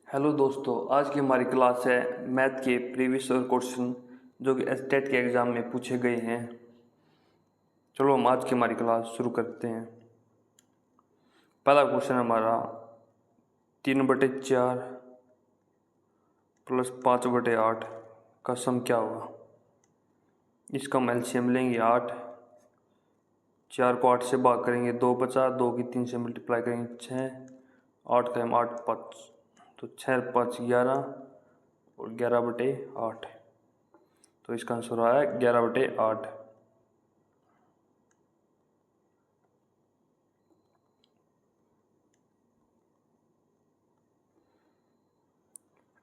Hello दोस्तों, आज की हमारी क्लास है मैथ के प्रीवियस ईयर क्वेश्चन जो कि स्टेट के एग्ज़ाम में पूछे गए हैं। चलो हम आज की हमारी क्लास शुरू करते हैं। पहला क्वेश्चन हमारा 3/4 + 5/8 का सम क्या होगा। इसका हम एलसीएम लेंगे 8, 4 को 8 से भाग करेंगे 2 बचा, 2 की 3 से मल्टीप्लाई करेंगे 6, 8 का हम 8 5, तो 6 5 11 और 11/8, तो इसका आंसर आया 11/8।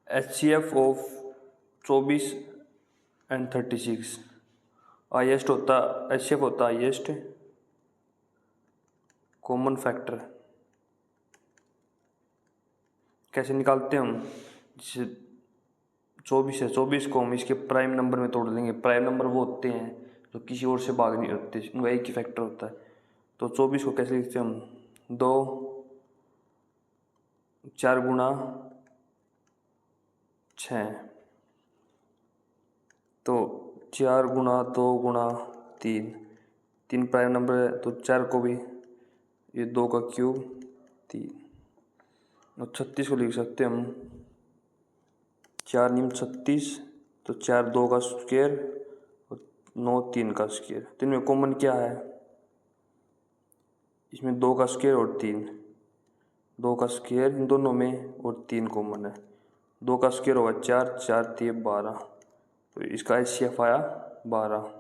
HCF ऑफ 24 एंड 36 हाईएस्ट होता, HCF होता हाईएस्ट कॉमन फैक्टर। कैसे निकालते हैं हम, जैसे 24 है, 24 को हम इसके प्राइम नंबर में तोड़ देंगे। प्राइम नंबर वो होते हैं जो किसी और से भाग नहीं होते, उनका एक ही फैक्टर होता है। तो 24 को कैसे लिखते हैं हम, 2 4 गुना 6, तो 4 गुना 2 गुना 3, 3 प्राइम नंबर है तो 4 को भी ये 2 का क्यूब 3, और 36 को लिख सकते हैं हम 4 9 36, तो 4 2 का स्क्वायर और 9 3 का स्क्वायर। तो इनमें कॉमन क्या है, इसमें 2 का स्क्वायर और 3, 2 का स्क्वायर इन दोनों में और 3 कॉमन है। 2 का स्क्वायर होगा 4, 4 3 12, तो इसका HCF आया 12।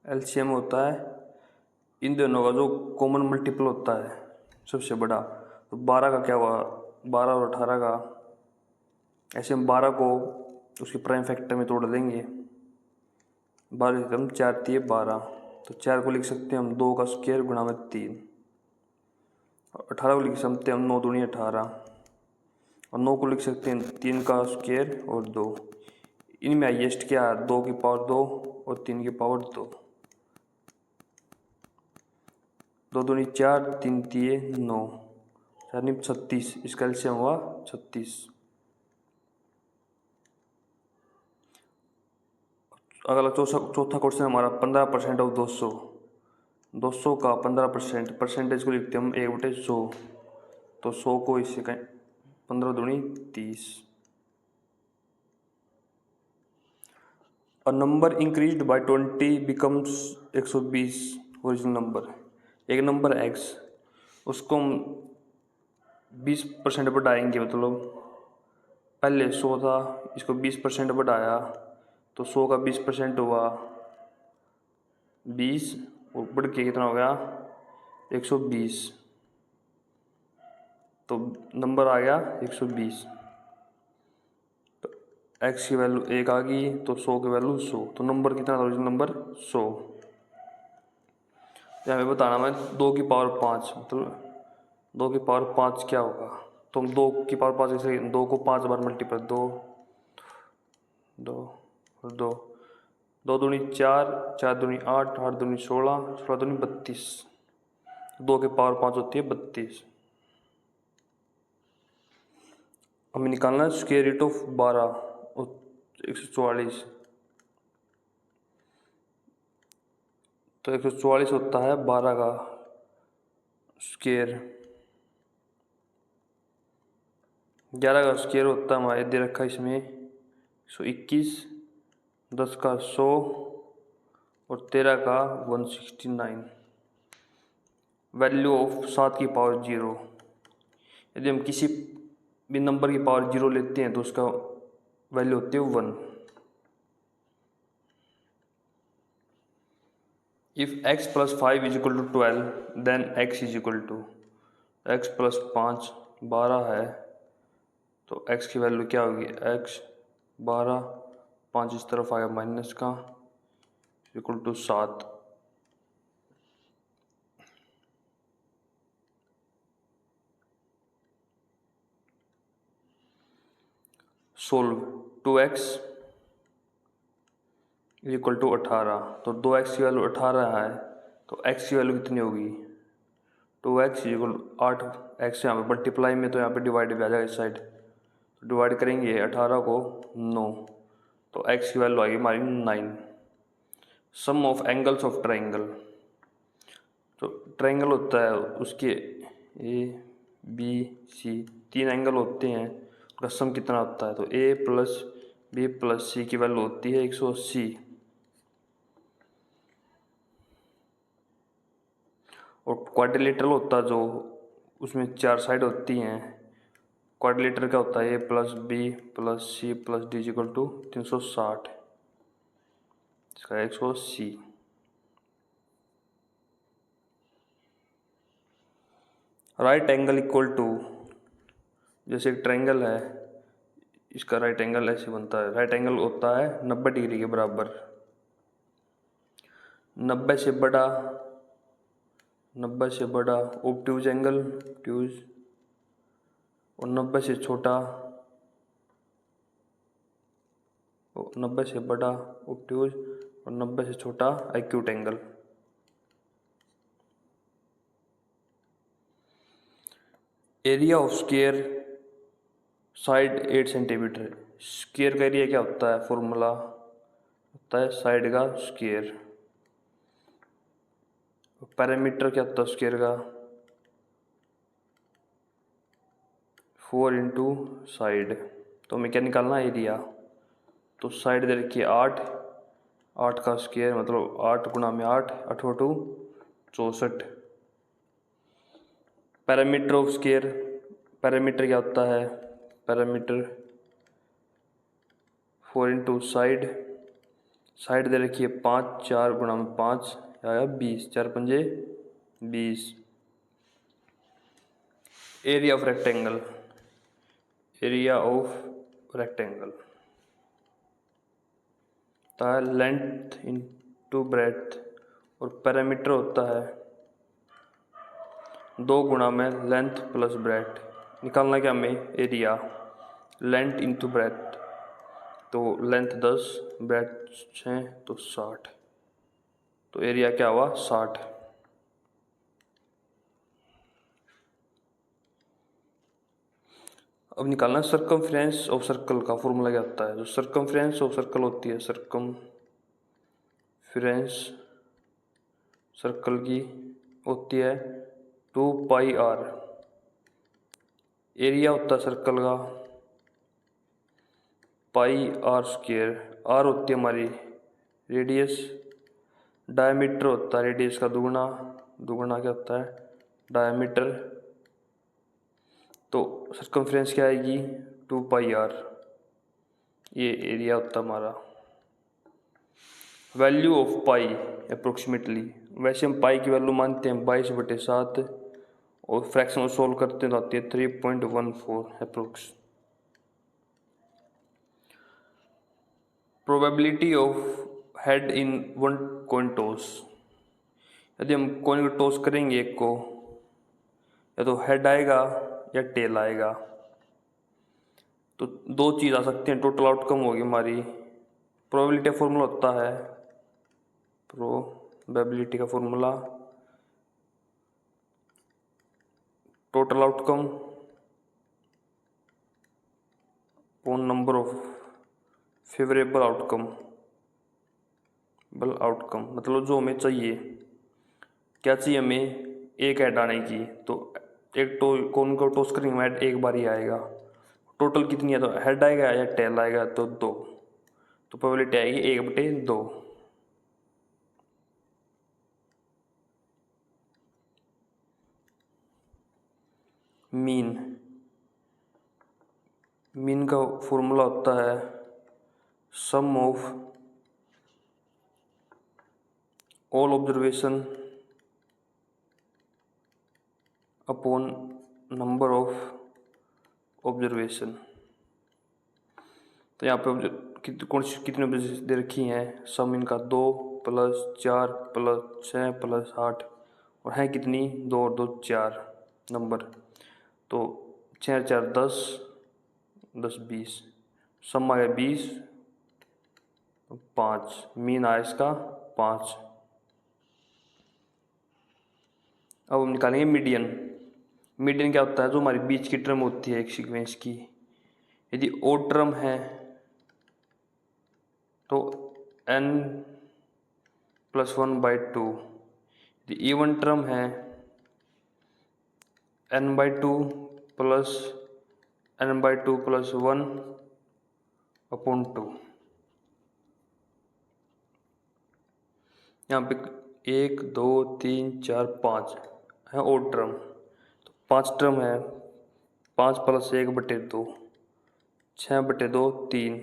एलसीएम होता है इन दोनों का जो कॉमन मल्टीपल होता है सबसे बड़ा। तो 12 का क्या हुआ, 12 और 18 का, ऐसे हम 12 को उसके प्राइम फैक्टर में तोड़ देंगे। 12 हम 4 3 12, तो 4 को लिख सकते हैं हम 2 का स्क्वायर गुणा में 3, और 18 को लिख सकते हैं हम 9 दूनी 18, और 9 को लिख सकते हैं 3 का स्क्वायर और 2। इनमें हाईएस्ट क्या है, 2 की पावर 2 और 3 की पावर 2, 2 दूनी 4, 3 3 9, 4 9 36, इसका एलसीएम हुआ 36। अगला चौथा क्वेश्चन हमारा 15% ऑफ 200, 200 का 15%, परसेंटेज को लिखते हैं हम 1/100, तो 100 को इससे 15 दूनी 30। A number increased by 20 becomes 120 original number. एक नंबर x, उसको हम 20% बढ़ाएंगे, मतलब पहले 100 था, इसको 20% बढ़ाया तो 100 का 20% हुआ 20, और बढ़ के कितना हो गया 120, तो नंबर आ गया 120। तो x की वैल्यू 1 आ गई, तो 100 की वैल्यू 100, तो नंबर कितना था, ओरिजिनल नंबर 100। यहाँ पे बताना मैं 2 की पावर 5, मतलब 2 की पावर 5 क्या होगा। तो हम 2 की पावर 5 जैसे 2 को 5 बार मल्टीप्लाई, 2 2 और 2, 2 दूनी 4, 4 दूनी 8, 8 दूनी 16, 16 दूनी 32, 2 की पावर 5 होती है 32। हमें निकालना है स्क्वायर रूट ऑफ 12 और 144, तो 144 होता है 12 का स्क्वायर, 11 का स्क्वायर होता है हमारे दे रखा इसमें 121, 10 का 100 और 13 का 169। वैल्यू ऑफ 7 की पावर 0, यदि हम किसी भी नंबर की पावर 0 लेते हैं तो उसका वैल्यू होती है 1। If x + 5 = 12 then x = x + 5 12 है, तो x की वैल्यू क्या होगी, x 12, 5 इस तरफ आया माइनस का, = 7। सोल्व 2x = 18, तो 2x की वैल्यू 18 है, तो x की वैल्यू कितनी होगी 2x इक्वल 8x यहाँ पे मल्टीप्लाई में, तो यहाँ पे डिवाइड भी आ जाएगा इस साइड, तो डिवाइड करेंगे 18 को 9, तो x की वैल्यू आएगी हमारी 9। सम ऑफ एंगल्स ऑफ ट्राइंगल, तो ट्राइंगल होता है उसके ए बी सी 3 एंगल होते हैं, उसका सम कितना होता है, तो a प्लस बी प्लस सी की वैल्यू होती है 180। और क्वाड्रिलेटरल होता है जो उसमें 4 साइड होती हैं, क्वाड्रिलेटर का होता है A plus B plus C plus D equal to 360, इसका 180। राइट एंगल इक्वल टू, जैसे एक ट्रायंगल है, इसका राइट एंगल ऐसे बनता है, राइट एंगल होता है 90 डिग्री के बराबर। 90 से बड़ा ऑब्ट्यूज एंगल ऑब्ट्यूज, और 90 से छोटा 90 से बड़ा ऑब्ट्यूज, और 90 से छोटा acute angle. Area of square side 8 centimetre. Square का एरिया क्या होता है, फॉर्मूला होता है साइड का स्क्वायर। पैरामीटर क्या होता है स्क्वायर का, 4 इंटू साइड। तो हमें क्या निकालना है एरिया, तो साइड दे रखी है 8, 8 का स्क्वायर मतलब 8 गुणा में 8, 8 2 64। पैरामीटर ऑफ स्क्वायर, पैरामीटर क्या होता है, पैरामीटर 4 इंटू साइड, साइड दे रखी है 5, 4 गुणा में 5 आया 20, 4 पंजे 20। Area of rectangle, area of rectangle होता है लेंथ इंटू ब्रेथ, और पैरामीटर होता है 2 गुणा में लेंथ प्लस ब्रेथ। निकालना क्या हमें एरिया, लेंथ इंटू ब्रेथ, तो लेंथ 10 ब्रेथ 6 तो 60, तो एरिया क्या हुआ 60। अब निकालना सर्कमफ्रेंस ऑफ सर्कल का फॉर्मूला क्या होता है, जो सर्कमफ्रेंस ऑफ सर्कल होती है, सर्कमफ्रेंस सर्कल की होती है 2 पाई आर। एरिया होता है सर्कल का पाई आर स्क्वायर, आर होती है हमारी रेडियस, डायमीटर होता है रेडियस का दुगुना, दुगुना क्या होता है डायमीटर, तो सर्कमफ्रेंस क्या आएगी 2 पाई आर, ये एरिया होता है हमारा। वैल्यू ऑफ पाई अप्रोक्सीमेटली, वैसे हम पाई की वैल्यू मानते हैं 22/7, और फ्रैक्शन को सोल्व करते हैं तो आती है 3.14 approx. Probability of head in 1 coin toss, यदि हम कॉइन को टॉस करेंगे एक को, या तो हेड आएगा या टेल आएगा, तो 2 चीज़ आ सकती हैं, टोटल आउटकम होगी हमारी। प्रोबेबिलिटी का फॉर्मूला होता है, प्रोबेबिलिटी का formula total outcome on number of favourable outcome, मतलब जो हमें चाहिए, क्या चाहिए हमें एक हेड आने की, तो एक कौन को टॉस करेंगे हेड एक बार ही आएगा, टोटल कितनी है, तो हेड आएगा या टेल आएगा, तो 2, तो प्रोबेबिलिटी आएगी 1/2। मीन का फॉर्मूला होता है sum of all observation upon number of observation. तो यहाँ पे कितने ऑब्जर्वेशन दे रखी हैं, सम इनका 2 + 4 + 6 + 8, और हैं कितनी 2 और 2 4 नंबर, तो 6 4 10 10 20, सम आया 20, 5 मीन आया इसका 5। अब हम निकालेंगे मीडियन। मीडियन क्या होता है, जो हमारी बीच की टर्म होती है एक सीक्वेंस की, यदि ओड टर्म है तो n+1/2, यदि इवन टर्म है n/2 प्लस n/2 + 1/2। यहाँ पे 1 2 3 4 5 है ओड टर्म, तो 5 टर्म है, 5 + 1/2, 6/2 3।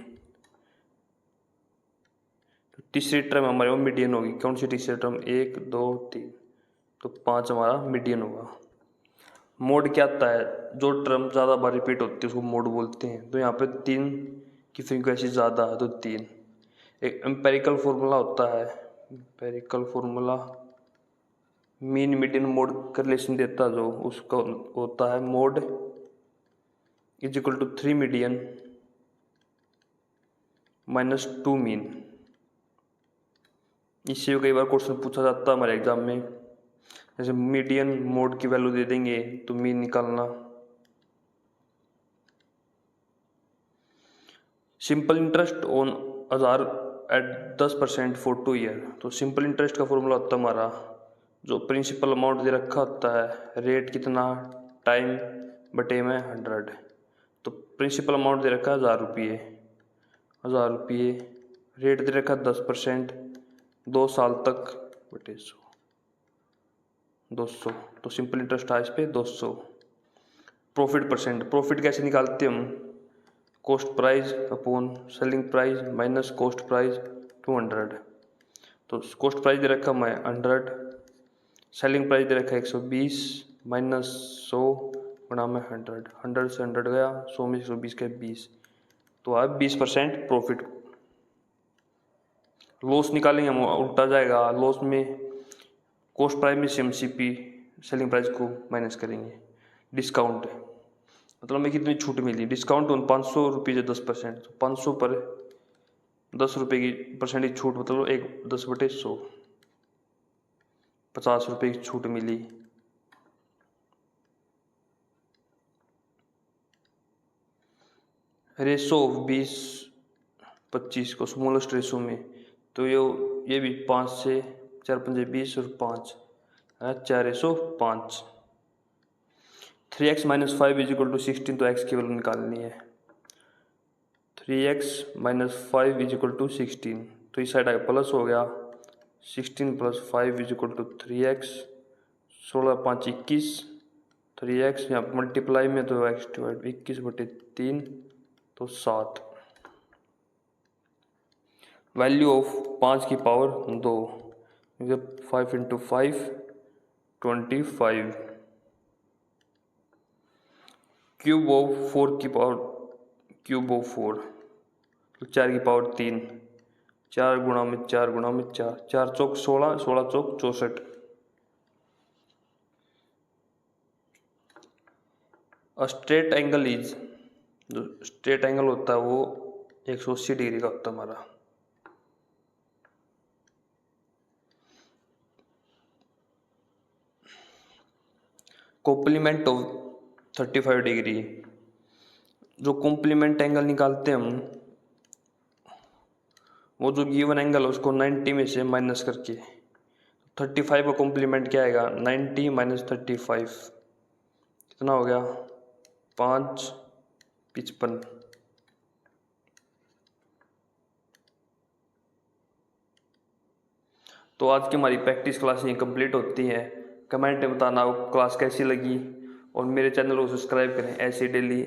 तो तीसरी टर्म हमारे वो मीडियन होगी। कौन सी तीसरी टर्म, 1 2 3, तो 5 हमारा मीडियन होगा। मोड क्या आता है, जो टर्म ज़्यादा बार रिपीट होती है उसको मोड बोलते हैं। तो यहाँ पे 3 की फ्रीक्वेंसी ज़्यादा है तो 3। एक एम्पेरिकल फॉर्मूला होता है, empirical formula mean median mode का रिलेशन देता है, जो उसका होता है मोड = 3 मीडियन -2 मीन। इससे कई बार क्वेश्चन पूछा जाता है हमारे एग्जाम में, जैसे मीडियन मोड की वैल्यू दे देंगे तो मीन निकालना। Simple interest on 1000 at 10% for 2 year. तो सिंपल इंटरेस्ट का फॉर्मूला होता है हमारा, जो प्रिंसिपल अमाउंट दे रखा होता है, रेट कितना, टाइम बटे में 100। तो प्रिंसिपल अमाउंट दे रखा है 1000 रुपये, रेट दे रखा है 10%, 2 साल तक बटे 100, 200। तो सिंपल इंटरेस्ट है इस पे 200। प्रॉफिट परसेंट, प्रॉफिट कैसे निकालते हैं हम, cost price upon selling price minus cost price 200। तो कॉस्ट प्राइस दे रखा मैं 100, सेलिंग प्राइस दे रखा है 120 माइनस 100 बना में 100, 100 से 100 गया, 100 में 120 का 20, तो आप 20% प्रॉफिट। लॉस निकालेंगे हम, उल्टा जाएगा, लॉस में कॉस्ट प्राइस में CMCP सेलिंग प्राइस को माइनस करेंगे। डिस्काउंट मतलब हमें कितनी छूट मिली, डिस्काउंट उन 500 रुपये 10%, तो 500 पर 10 रुपये की परसेंट की छूट, मतलब 10/100, 50 रुपये की छूट मिली। रेशो 20-25 को स्मॉलेस्ट रेशो में, तो ये भी 5 से 4 5 20 और 5 4:5। 3x - 5 = 16, तो x की वैल्यू निकालनी है। 3x - 5 = 16, तो इस साइड आगे प्लस हो गया, 16 + 5 = 3x, 16 5 21, 3x यहाँ मल्टीप्लाई में तो x / 21/3, तो 7। वैल्यू ऑफ 5 की पावर 2, 5 × 5 25। क्यूब ऑफ 4 की पावर, क्यूब ऑफ 4, तो 4 की power 3, 4 × 4 × 4, 4 Chowk 16, 16 Chowk 64। Straight angle is, जो स्ट्रेट एंगल होता है वो 180 डिग्री का होता है हमारा। कॉम्प्लीमेंट ऑफ 35 डिग्री, जो कॉम्प्लीमेंट एंगल निकालते हैं हम, वो जो गिवन एंगल है उसको 90 में से माइनस करके, 35 का कॉम्प्लीमेंट क्या आएगा, 90 - 35 कितना हो गया, 555। तो आज की हमारी प्रैक्टिस क्लास ये कंप्लीट होती है। कमेंट में बताना आपको क्लास कैसी लगी, और मेरे चैनल को सब्सक्राइब करें ऐसे डेली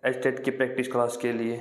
एस्टेट की प्रैक्टिस क्लास के लिए।